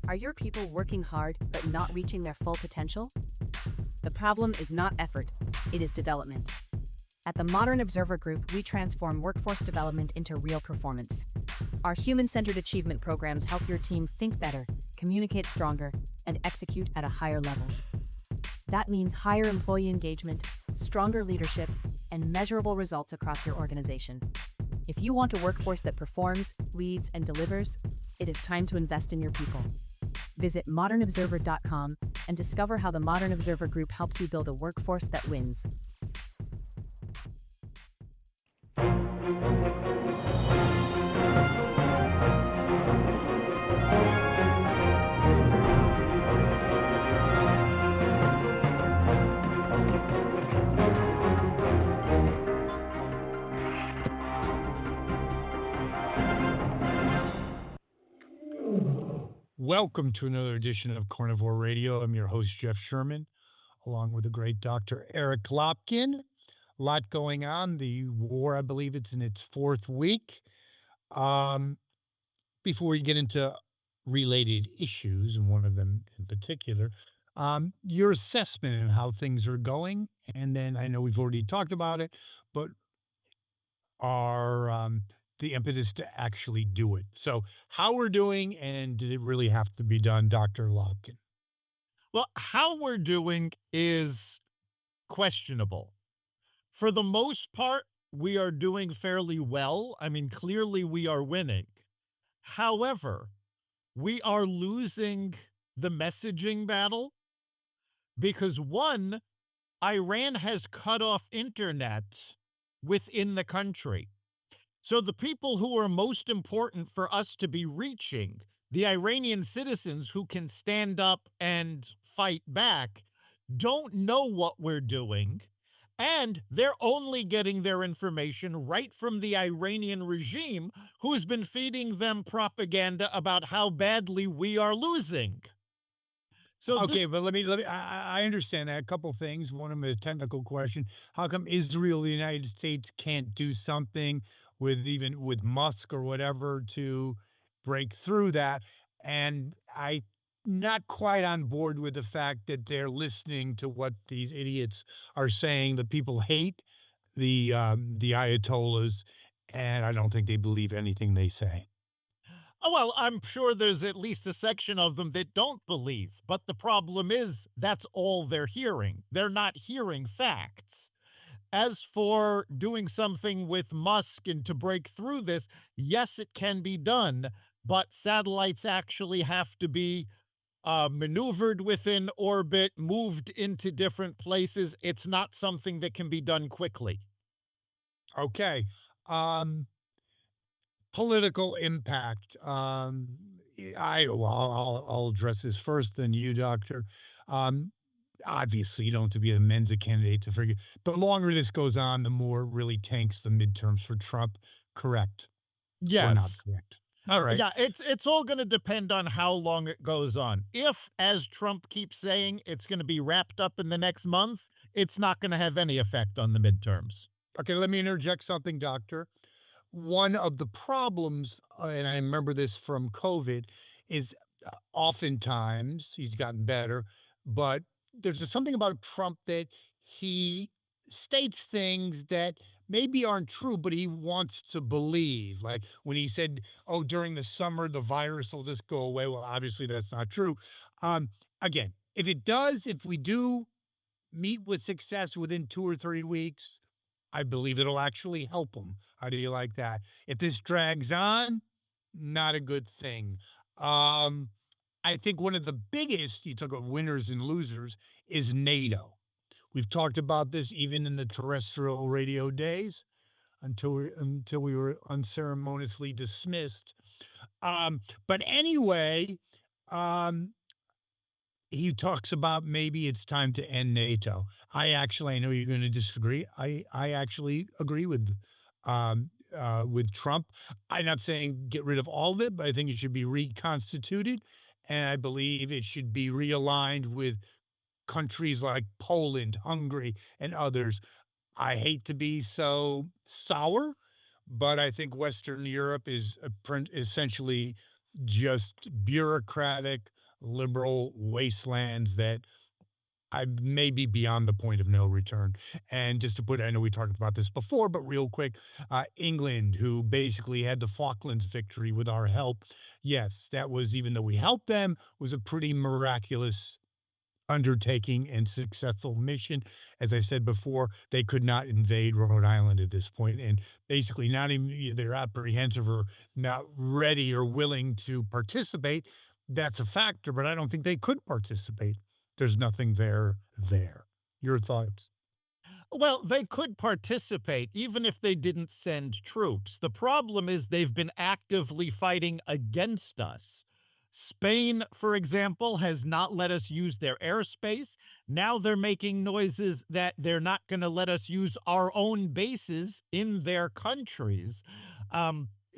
Are your people working hard but not reaching their full potential? The problem is not effort, it is development. At the Modern Observer Group, we transform workforce development into real performance. Our human-centered achievement programs help your team think better, communicate stronger, and execute at a higher level. That means higher employee engagement, stronger leadership, and measurable results across your organization. If you want a workforce that performs, leads, and delivers, it is time to invest in your people. Visit modernobserver.com and discover how the Modern Observer Group helps you build a workforce that wins. Welcome to another edition of Carnivore Radio. I'm your host, Jeff Sherman, along with the great Dr. Eric Lopkin. A lot going on. The war, I believe it's in its fourth week. Before we get into related issues, and one of them in particular, your assessment and how things are going. And then I know we've already talked about it, but our the impetus to actually do it. So how we're doing, and did it really have to be done, Dr. Lopkin? Well, how we're doing is questionable. For the most part, we are doing fairly well. I mean, clearly we are winning. However, we are losing the messaging battle because, one, Iran has cut off internet within the country. So the people who are most important for us to be reaching, the Iranian citizens who can stand up and fight back, don't know what we're doing, and they're only getting their information right from the Iranian regime, who's been feeding them propaganda about how badly we are losing. So okay, but let me. I understand that. A couple things. One of them, a technical question: how come Israel, the United States, can't do something with Musk or whatever to break through that? And I not quite on board with the fact that they're listening to what these idiots are saying. The people hate the Ayatollahs, and I don't think they believe anything they say. Oh, well, I'm sure there's at least a section of them that don't believe. But the problem is that's all they're hearing. They're not hearing facts. As for doing something with Musk and to break through this, yes, it can be done. But satellites actually have to be maneuvered within orbit, moved into different places. It's not something that can be done quickly. Okay. Political impact. I'll address this first, then you, Doctor. Obviously, you don't have to be a Mensa candidate to figure. The longer this goes on, the more it really tanks the midterms for Trump. Correct? Yes. Or not correct? All right. Yeah, it's all going to depend on how long it goes on. If, as Trump keeps saying, it's going to be wrapped up in the next month, it's not going to have any effect on the midterms. Okay, let me interject something, Doctor. One of the problems, and I remember this from COVID, is oftentimes he's gotten better, but there's just something about Trump that he states things that maybe aren't true, but he wants to believe. Like when he said, "Oh, during the summer the virus will just go away." Well, obviously that's not true. Again, if it does, if we do meet with success within 2 or 3 weeks, I believe it'll actually help them. How do you like that? If this drags on, not a good thing. I think one of the biggest, you talk about winners and losers, is NATO. We've talked about this even in the terrestrial radio days until we were unceremoniously dismissed. But anyway, he talks about maybe it's time to end NATO. I know you're going to disagree. I actually agree with Trump. I'm not saying get rid of all of it, but I think it should be reconstituted, and I believe it should be realigned with countries like Poland, Hungary, and others. I hate to be so sour, but I think Western Europe is essentially just bureaucratic, liberal wastelands that I may be beyond the point of no return. And just to put, I know we talked about this before, but real quick, England, who basically had the Falklands victory with our help. Yes, that was, even though we helped them, was a pretty miraculous undertaking and successful mission. As I said before, they could not invade Rhode Island at this point, and basically not even they're apprehensive or not ready or willing to participate. That's a factor, but I don't think they could participate. There's nothing there. Your thoughts? Well, they could participate even if they didn't send troops. The problem is they've been actively fighting against us. Spain, for example, has not let us use their airspace. Now they're making noises that they're not going to let us use our own bases in their countries.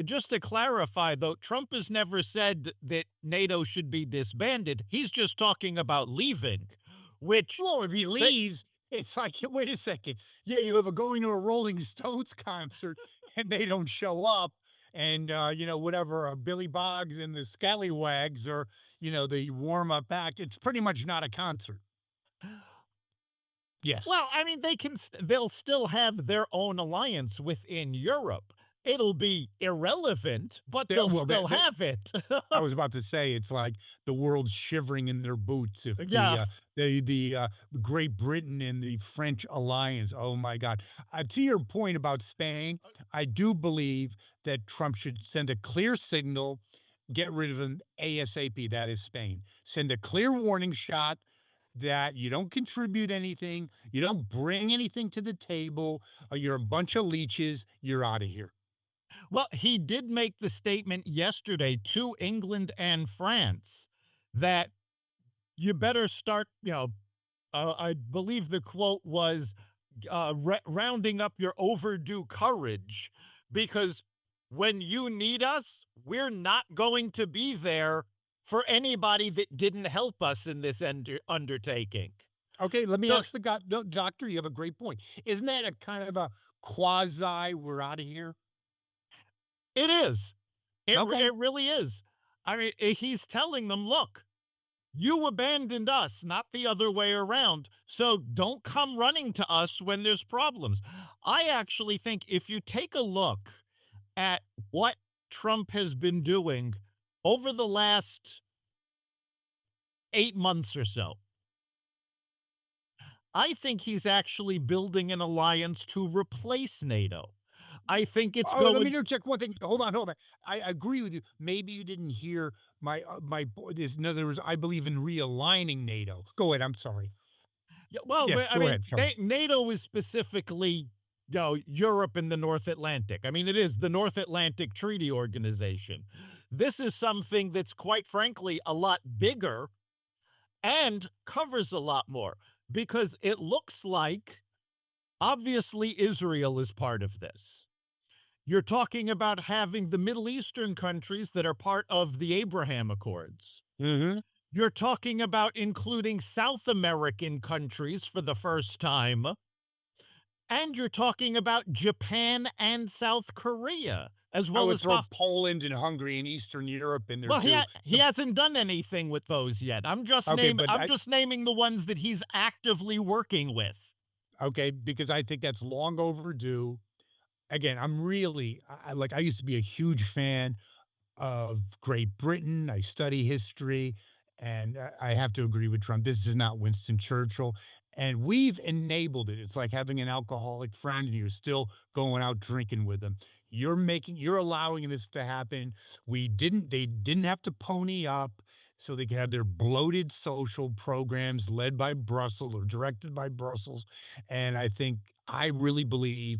Just to clarify, though, Trump has never said that NATO should be disbanded. He's just talking about leaving, which Well, if he leaves, it's like, wait a second. Yeah, you have a going to a Rolling Stones concert and they don't show up. And, whatever, Billy Boggs and the Scallywags or, the warm up act. It's pretty much not a concert. Yes. well, I mean, they'll still have their own alliance within Europe. It'll be irrelevant, but Yeah, they'll well, still have it. I was about to say it's like the world's shivering in their boots if Yeah. the Great Britain and the French alliance. Oh my God! To your point about Spain, I do believe that Trump should send a clear signal, get rid of them ASAP. That is Spain. Send a clear warning shot that you don't contribute anything, you don't bring anything to the table, you're a bunch of leeches. You're out of here. Well, he did make the statement yesterday to England and France that you better start, I believe the quote was rounding up your overdue courage because when you need us, we're not going to be there for anybody that didn't help us in this undertaking. Okay, let me So ask the no, doctor. You have a great point. Isn't that a kind of a quasi? We're out of here. it is. Okay. It really is. I mean, he's telling them, look, you abandoned us, not the other way around. So don't come running to us when there's problems. I actually think if you take a look at what Trump has been doing over the last 8 months or so, I think he's actually building an alliance to replace NATO. I think it's Oh, let me going. just check one thing. Hold on, hold on. I agree with you. Maybe you didn't hear this. In other words, I believe in realigning NATO. Go ahead. I'm sorry. Yeah, well, Yes, but, I go mean, ahead. Sorry. NATO is specifically, Europe and the North Atlantic. I mean, it is the North Atlantic Treaty Organization. This is something that's quite frankly a lot bigger and covers a lot more because it looks like obviously Israel is part of this. You're talking about having the Middle Eastern countries that are part of the Abraham Accords. Mm-hmm. You're talking about including South American countries for the first time. And you're talking about Japan and South Korea, as I well would as throw Poland and Hungary and Eastern Europe in there well, too. he hasn't done anything with those yet. Okay, but I'm just naming the ones that he's actively working with. okay, because I think that's long overdue. Again, I'm really I used to be a huge fan of Great Britain. I study history, and I have to agree with Trump. This is not Winston Churchill, and we've enabled it. It's like having an alcoholic friend, and you're still going out drinking with them. You're allowing this to happen. They didn't have to pony up so they could have their bloated social programs led by Brussels or directed by Brussels. And I really believe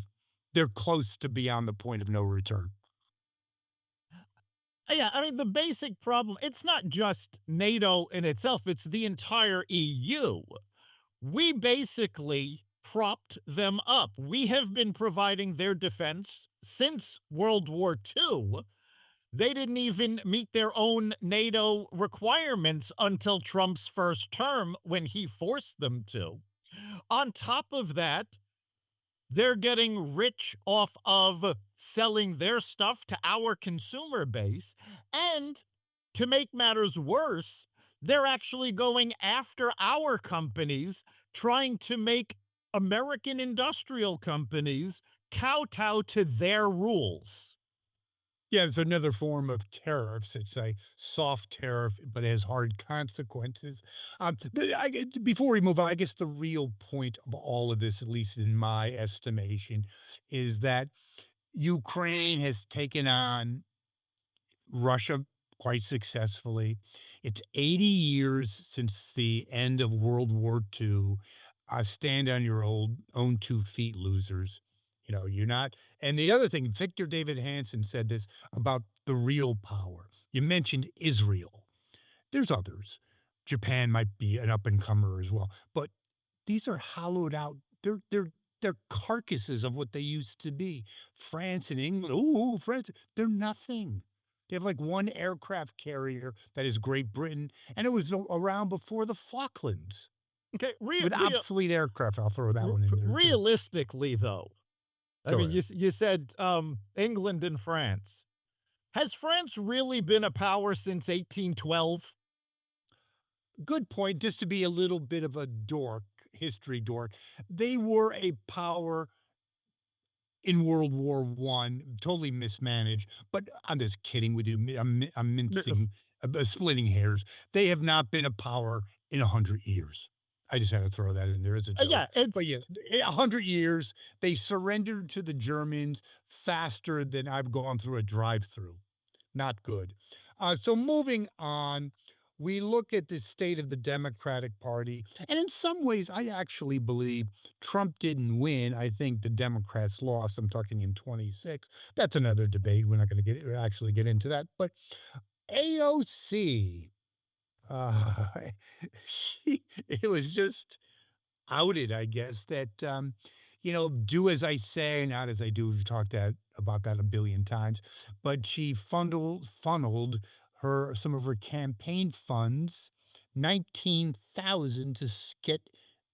they're close to beyond the point of no return. Yeah, I mean, the basic problem, it's not just NATO in itself, it's the entire EU. We basically propped them up. We have been providing their defense since World War II. They didn't even meet their own NATO requirements until Trump's first term when he forced them to. On top of that, they're getting rich off of selling their stuff to our consumer base. And to make matters worse, They're actually going after our companies, trying to make American industrial companies kowtow to their rules. Yeah, it's another form of tariffs. It's a soft tariff, but it has hard consequences. Before we move on, I guess the real point of all of this, at least in my estimation, is that Ukraine has taken on Russia quite successfully. It's 80 years since the end of World War II. Stand on your own 2 feet, losers. You're not. And the other thing, Victor David Hansen said this about the real power. You mentioned Israel. There's others. Japan might be an up and comer as well, but these are hollowed out. They're carcasses of what they used to be. France and England. Ooh, France. They're nothing. They have like one aircraft carrier that is Great Britain, and it was around before the Falklands Okay, with obsolete aircraft. I'll throw that one in there too. realistically, though, I Go mean, ahead. you said England and France. Has France really been a power since 1812? Good point. Just to be a little bit of a dork, history dork, they were a power in World War One, totally mismanaged. But I'm just kidding with you. I'm mincing, splitting hairs. They have not been a power in 100 years. I just had to throw that in there as a joke. Yeah, it's But yeah, 100 years. They surrendered to the Germans faster than I've gone through a drive-through. Not good. So moving on, we look at the state of the Democratic Party, and in some ways, I actually believe Trump didn't win. I think the Democrats lost. I'm talking in 26. That's another debate. We're not going to actually get into that. But AOC, uh, it was just outed, I guess, that do as I say, not as I do. We've talked about that a billion times, but she funneled some of her campaign funds, 19,000 to get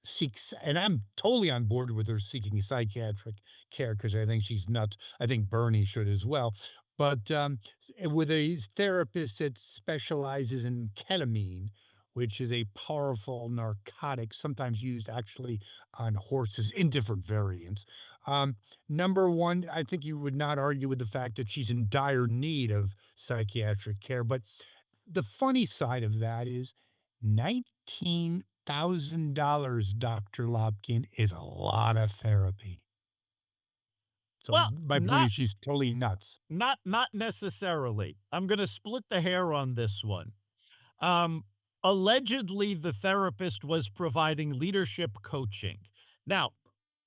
seeks, and I'm totally on board with her seeking psychiatric care because I think she's nuts. I think Bernie should as well. But with a therapist that specializes in ketamine, which is a powerful narcotic, sometimes used actually on horses in different variants. Um, Number one, I think you would not argue with the fact that she's in dire need of psychiatric care. But the funny side of that is $19,000, Dr. Lopkin, is a lot of therapy. So well, I believe she's totally nuts. not necessarily. I'm going to split the hair on this one. Um, Allegedly, the therapist was providing leadership coaching. Now,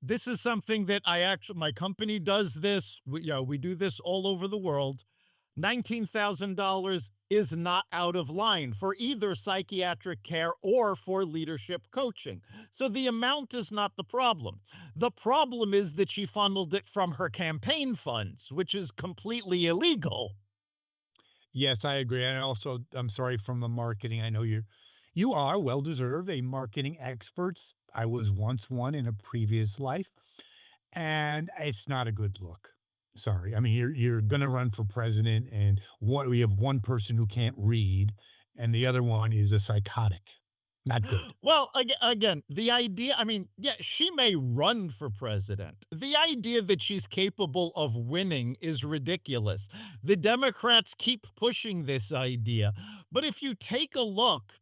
this is something that my company does this. We do this all over the world. $19,000 is not out of line for either psychiatric care or for leadership coaching. So the amount is not the problem. The problem is that she funneled it from her campaign funds, which is completely illegal. Yes, I agree. And also, I'm sorry from the marketing. I know you are well deserved a marketing expert. I was once one in a previous life, and it's not a good look. Sorry. I mean, you're going to run for president, and we have one person who can't read, and the other one is a psychotic. Not good. Well, again, the idea, I mean, yeah, she may run for president. The idea that she's capable of winning is ridiculous. The Democrats keep pushing this idea. But if you take a look,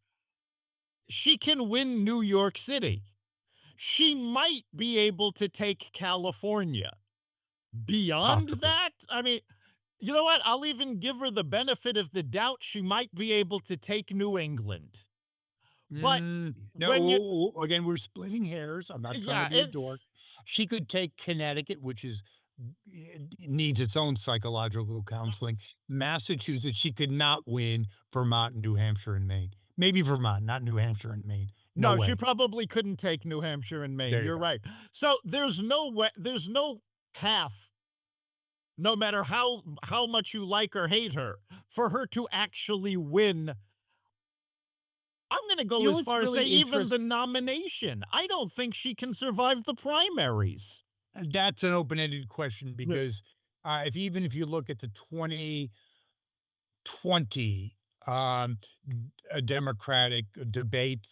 she can win New York City. She might be able to take California. Beyond Possibly. that, I mean, you know what? I'll even give her the benefit of the doubt. She might be able to take New England. But when you, No, again, we're splitting hairs. I'm not trying yeah, to be a it's dork. She could take Connecticut, which needs its own psychological counseling. Massachusetts, she could not win Vermont, New Hampshire, and Maine. Maybe Vermont, not New Hampshire and Maine. No no, she way. probably couldn't take New Hampshire and Maine. There you You're go. right. So there's no way, there's no path, no matter how much you like or hate her, for her to actually win. I'm going to You go know as what's far as say really even the interesting? nomination. I don't think she can survive the primaries. That's an open-ended question because if you look at the 2020 um, Democratic debates.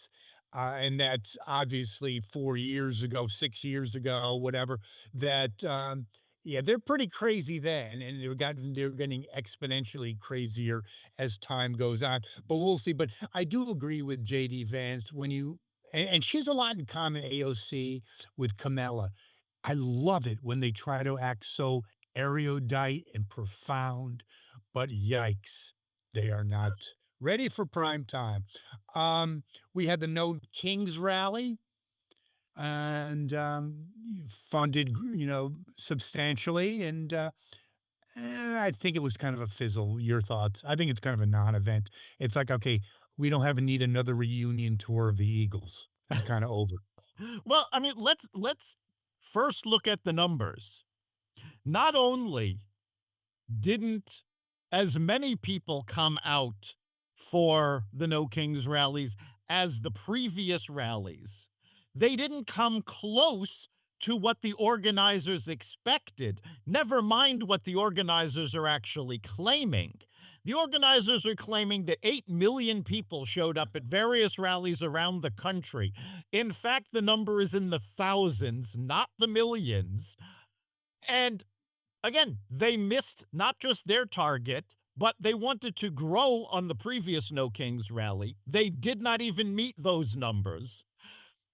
And that's obviously 4 years ago, 6 years ago, whatever. That yeah, they're pretty crazy then, and they're getting exponentially crazier as time goes on. But we'll see. But I do agree with JD Vance when and she has a lot in common AOC with Kamala. I love it when they try to act so erudite and profound, but yikes, they are not ready for prime time. Um, we had the No Kings rally and funded, substantially. And I think it was kind of a fizzle. Your thoughts? I think it's kind of a non-event. It's like, okay, we don't have need another reunion tour of the Eagles. That's kind of over. Well, I mean, let's first look at the numbers. Not only didn't as many people come out for the No Kings rallies as the previous rallies, they didn't come close to what the organizers expected. Never mind what the organizers are actually claiming. The organizers are claiming that 8 million people showed up at various rallies around the country. In fact, the number is in the thousands, not the millions. And again, they missed not just their target, but they wanted to grow on the previous No Kings rally. They did not even meet those numbers.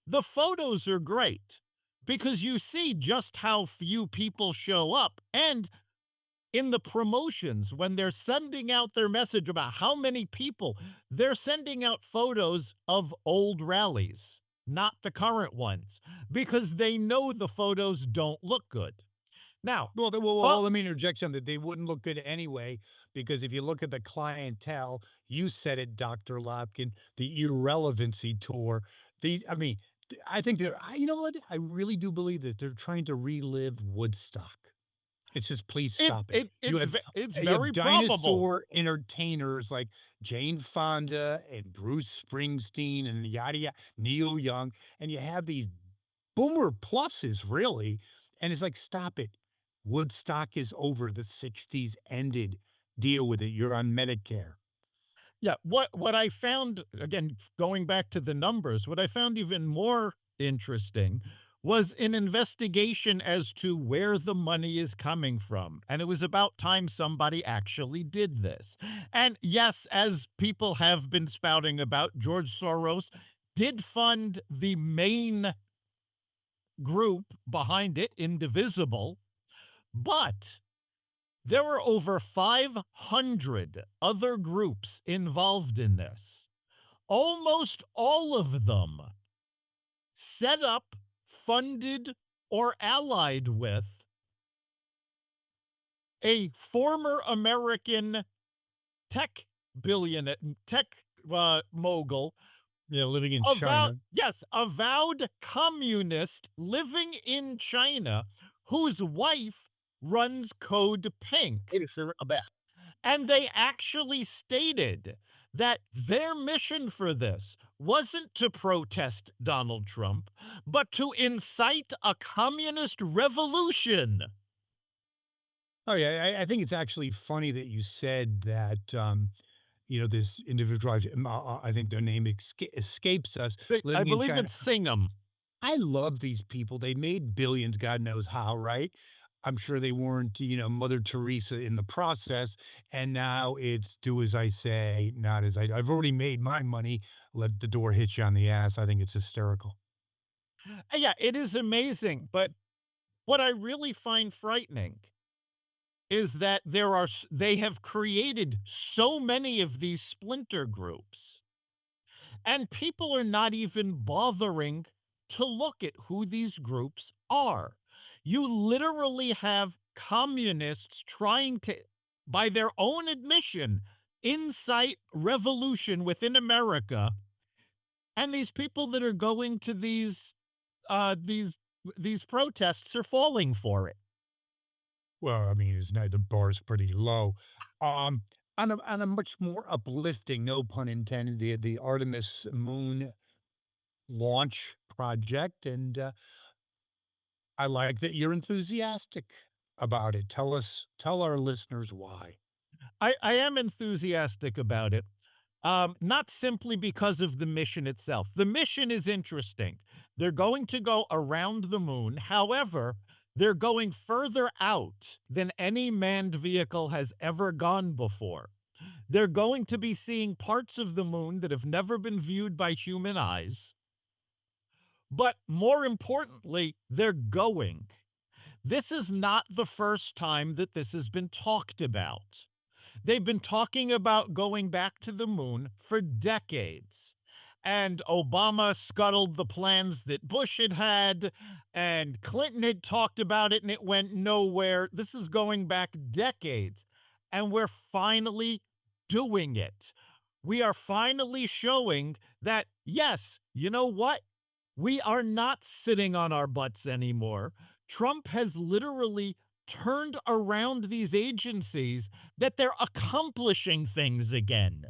The photos are great because you see just how few people show up. And in the promotions, when they're sending out their message about how many people, they're sending out photos of old rallies, not the current ones, because they know the photos don't look good. Now, Let me interject something. They wouldn't look good anyway, because if you look at the clientele, you said it, Dr. Lopkin, the irrelevancy tour. I mean, I think you know what? I really do believe that they're trying to relive Woodstock. It's just, please it, stop it. it it's it's You have very probable. dinosaur entertainers like Jane Fonda and Bruce Springsteen and yada yada, Neil Young, and you have these boomer pluses, really. And it's like, stop it. Woodstock is over. The 60s ended. Deal with it. You're on Medicare. Yeah, what I found, again, going back to the numbers, what I found even more interesting was an investigation as to where the money is coming from. And it was about time somebody actually did this. And yes, as people have been spouting about, George Soros did fund the main group behind it, Indivisible, but there were over 500 other groups involved in this. Almost all of them set up, funded, or allied with a former American tech billionaire, tech mogul, Yeah, living in avowed, China. yes, avowed communist living in China, whose wife runs Code Pink. And they actually stated that their mission for this wasn't to protest Donald Trump, but to incite a communist revolution. Oh, yeah. I think it's actually funny that you said that, this individual, I think their name escapes us, I living in believe China. it's Singham. I love these people. They made billions, God knows how, right? I'm sure they weren't, Mother Teresa in the process. And now it's do as I say, not as I've already made my money. Let the door hit you on the ass. I think it's hysterical. Yeah, it is amazing. But what I really find frightening is that they have created so many of these splinter groups, and people are not even bothering to look at who these groups are. You literally have communists trying to, by their own admission, incite revolution within America, and these people that are going to uh these these protests are falling for it. Well, I mean, the bar's pretty low. Um, on a much more uplifting, no pun intended, the Artemis moon launch project, and I like that you're enthusiastic about it. Tell our listeners why. I am enthusiastic about it Not simply because of the mission itself. The mission is interesting. They're going to go around the moon. However, they're going further out than any manned vehicle has ever gone before. They're going to be seeing parts of the moon that have never been viewed by human eyes. But more importantly, they're going. This is not the first time that this has been talked about. They've been talking about going back to the moon for decades. And Obama scuttled the plans that Bush had had, and Clinton had talked about it, and it went nowhere. This is going back decades. And we're finally doing it. We are finally showing that, yes, you know what? We are not sitting on our butts anymore. Trump has literally turned around these agencies, that they're accomplishing things again.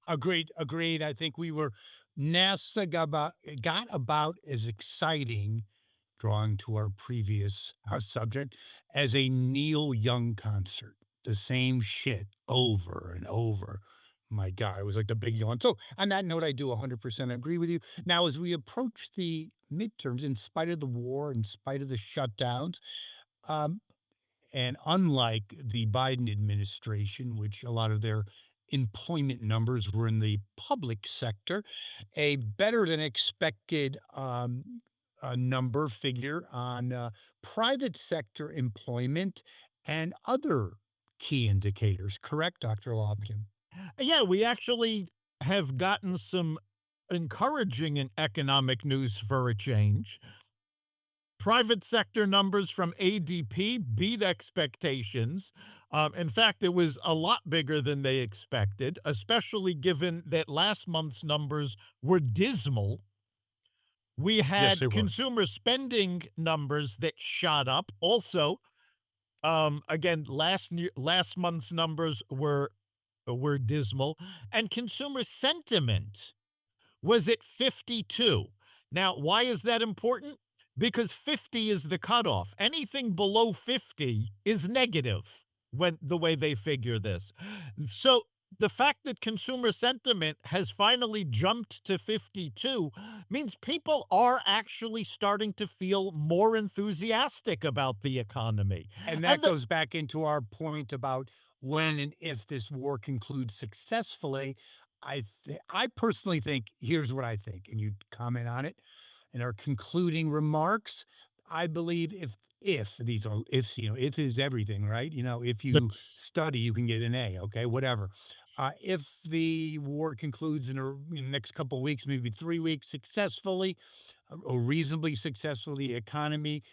Agreed, agreed. I think we were NASA got about as exciting, drawing to our previous subject, as a Neil Young concert. The same shit over and over. My God, it was like the big yawn. So, on that note, I do 100% agree with you. Now, as we approach the midterms, in spite of the war, in spite of the shutdowns, um, and unlike the Biden administration, which a lot of their employment numbers were in the public sector, a better than expected number figure on private sector employment and other key indicators. Correct, Dr. Lopkin? Yeah, we actually have gotten some encouraging and economic news for a change. Private sector numbers from ADP beat expectations. In fact, it was a lot bigger than they expected, especially given that last month's numbers were dismal. We Yes, they had were. consumer spending numbers that shot up. Also, again, last month's numbers were dismal, and consumer sentiment was at 52. Now, why is that important? Because 50 is the cutoff. Anything below 50 is negative when the way they figure this. So the fact that consumer sentiment has finally jumped to 52 means people are actually starting to feel more enthusiastic about the economy. And And that goes back into our point about when and if this war concludes successfully. I personally think, here's what I think, and you comment on it in our concluding remarks. I believe if these are ifs, if is everything, right? If you study, you can get an A, okay, whatever. If the war concludes in the next couple of weeks, maybe 3 weeks successfully, or reasonably successfully, the economy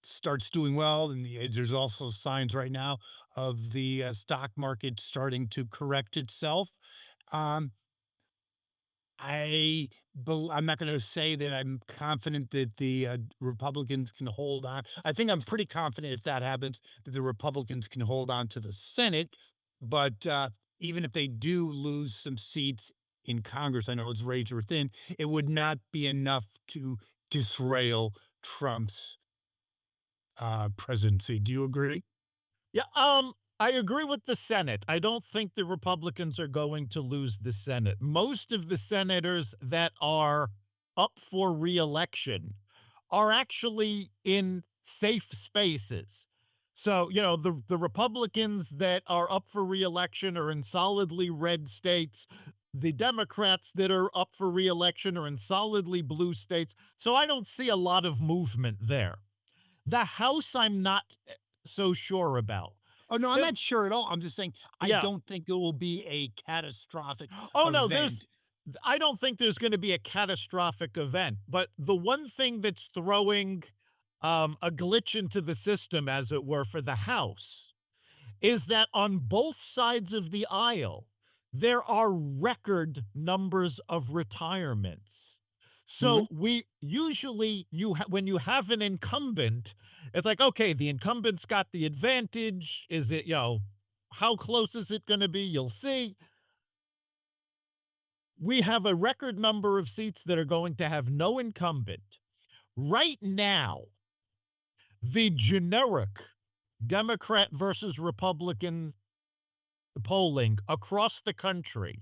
starts doing well, and there's also signs right now of the stock market starting to correct itself. Um, I'm not going to say that I'm confident that the Republicans can hold on. I think I'm pretty confident if that happens that the Republicans can hold on to the Senate. But even if they do lose some seats in Congress, I know it's razor thin. It would not be enough to disrail Trump's presidency. Do you agree? Yeah, I agree with the Senate. I don't think the Republicans are going to lose the Senate. Most of the senators that are up for reelection are actually in safe spaces. So, the Republicans that are up for reelection are in solidly red states. The Democrats that are up for reelection are in solidly blue states. So I don't see a lot of movement there. The House, I'm not so sure about. Oh, no, I'm Sim not sure at all. I'm just saying I Yeah. don't think it will be a catastrophic Oh, no, event. I don't think there's gonna be a catastrophic event, but the one thing that's throwing, a glitch into the system, as it were, for the House is that on both sides of the aisle, there are record numbers of retirements. Mhm. So we usually when you have an incumbent, it's like, okay, the incumbent's got the advantage. Is it, how close is it going to be? You'll see. We have a record number of seats that are going to have no incumbent. Right now, the generic Democrat versus Republican polling across the country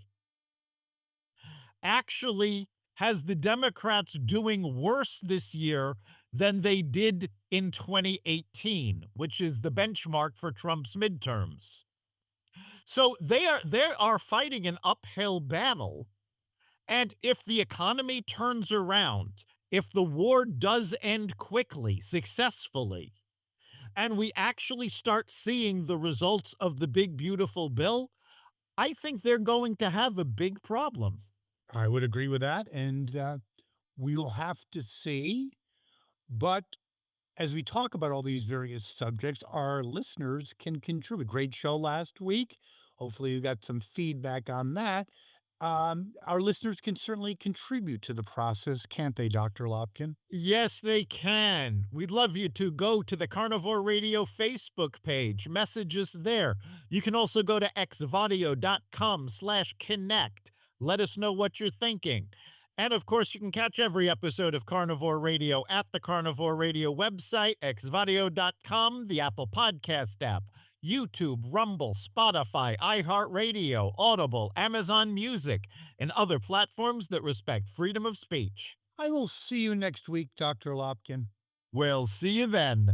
actually has the Democrats doing worse this year than they did in 2018, which is the benchmark for Trump's midterms. So they are fighting an uphill battle. And if the economy turns around, if the war does end quickly, successfully, and we actually start seeing the results of the big, beautiful bill, I think they're going to have a big problem. I would agree with that. And we'll have to see. But as we talk about all these various subjects, our listeners can contribute. Great show last week. Hopefully, you got some feedback on that. Our listeners can certainly contribute to the process, can't they, Dr. Lopkin? Yes, they can. We'd love you to go to the Carnivore Radio Facebook page, message us there. You can also go to xvadio.com/connect. Let us know what you're thinking. And of course, you can catch every episode of Carnivore Radio at the Carnivore Radio website, xvadio.com, the Apple Podcast app, YouTube, Rumble, Spotify, iHeartRadio, Audible, Amazon Music, and other platforms that respect freedom of speech. I will see you next week, Dr. Lopkin. We'll see you then.